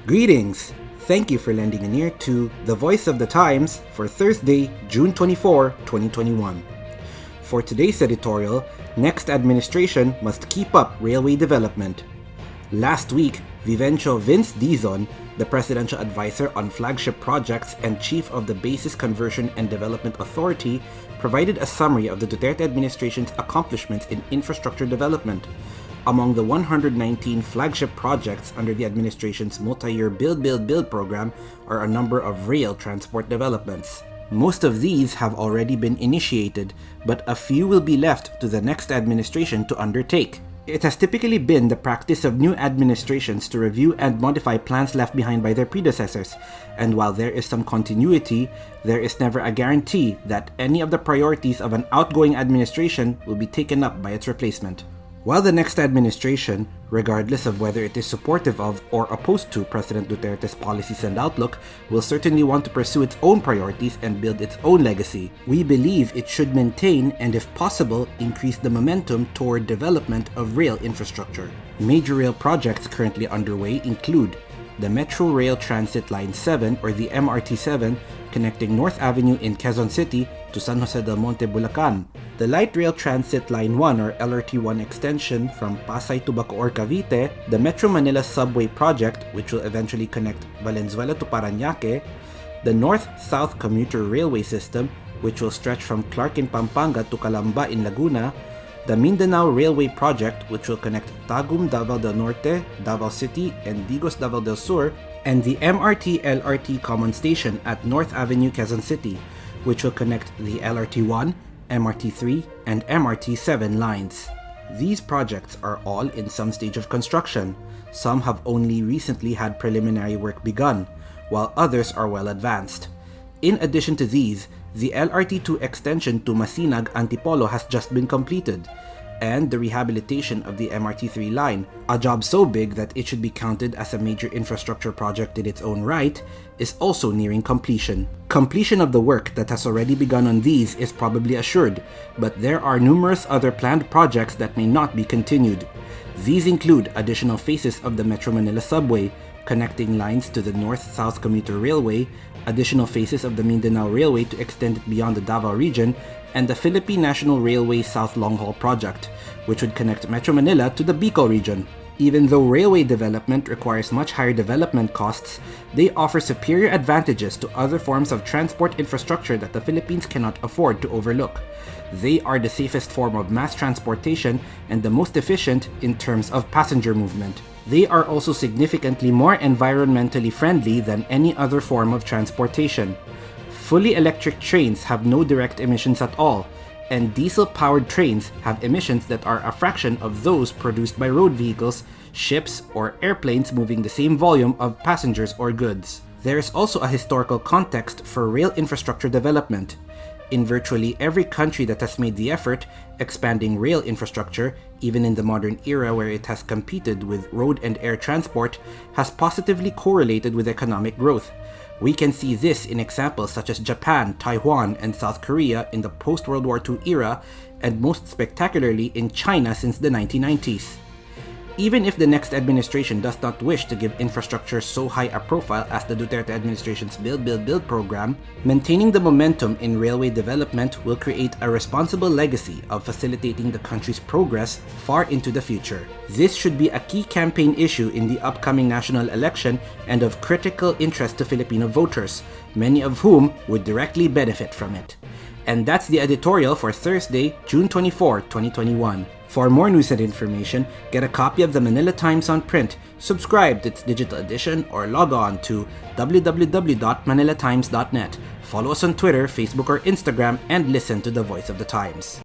Greetings! Thank you for lending an ear to The Voice of the Times for Thursday, June 24, 2021. For today's editorial, next administration must keep up railway development. Last week, Vivencio Vince Dizon, the presidential advisor on flagship projects and chief of the Basis Conversion and Development Authority, provided a summary of the Duterte administration's accomplishments in infrastructure development. Among the 119 flagship projects under the administration's multi-year Build program are a number of rail transport developments. Most of these have already been initiated, but a few will be left to the next administration to undertake. It has typically been the practice of new administrations to review and modify plans left behind by their predecessors, and while there is some continuity, there is never a guarantee that any of the priorities of an outgoing administration will be taken up by its replacement. While the next administration, regardless of whether it is supportive of or opposed to President Duterte's policies and outlook, will certainly want to pursue its own priorities and build its own legacy, we believe it should maintain and, if possible, increase the momentum toward development of rail infrastructure. Major rail projects currently underway include the Metro Rail Transit Line 7 or the MRT7 connecting North Avenue in Quezon City to San Jose del Monte, Bulacan, the Light Rail Transit Line 1 or LRT1 extension from Pasay to Bacoor, Cavite, the Metro Manila Subway Project which will eventually connect Valenzuela to Parañaque, the North-South Commuter Railway System which will stretch from Clark in Pampanga to Calamba in Laguna, the Mindanao Railway Project which will connect Tagum, Davao del Norte, Davao City, and Digos, Davao del Sur, and the MRT-LRT Common Station at North Avenue, Quezon City, which will connect the LRT1, MRT3, and MRT7 lines. These projects are all in some stage of construction. Some have only recently had preliminary work begun, while others are well advanced. In addition to these, the LRT2 extension to Masinag, Antipolo has just been completed, and the rehabilitation of the MRT3 line, a job so big that it should be counted as a major infrastructure project in its own right, is also nearing completion. Completion of the work that has already begun on these is probably assured, but there are numerous other planned projects that may not be continued. These include additional phases of the Metro Manila Subway, connecting lines to the North-South Commuter Railway, additional phases of the Mindanao Railway to extend it beyond the Davao region, and the Philippine National Railway South Long Haul Project, which would connect Metro Manila to the Bicol region. Even though railway development requires much higher development costs, they offer superior advantages to other forms of transport infrastructure that the Philippines cannot afford to overlook. They are the safest form of mass transportation and the most efficient in terms of passenger movement. They are also significantly more environmentally friendly than any other form of transportation. Fully electric trains have no direct emissions at all, and diesel-powered trains have emissions that are a fraction of those produced by road vehicles, ships, or airplanes moving the same volume of passengers or goods. There is also a historical context for rail infrastructure development. In virtually every country that has made the effort, expanding rail infrastructure, even in the modern era where it has competed with road and air transport, has positively correlated with economic growth. We can see this in examples such as Japan, Taiwan, and South Korea in the post-World War II era, and most spectacularly in China since the 1990s. Even if the next administration does not wish to give infrastructure so high a profile as the Duterte administration's Build program, maintaining the momentum in railway development will create a responsible legacy of facilitating the country's progress far into the future. This should be a key campaign issue in the upcoming national election and of critical interest to Filipino voters, many of whom would directly benefit from it. And that's the editorial for Thursday, June 24, 2021. For more news and information, get a copy of the Manila Times on print, subscribe to its digital edition, or log on to www.manilatimes.net. Follow us on Twitter, Facebook, or Instagram, and listen to The Voice of the Times.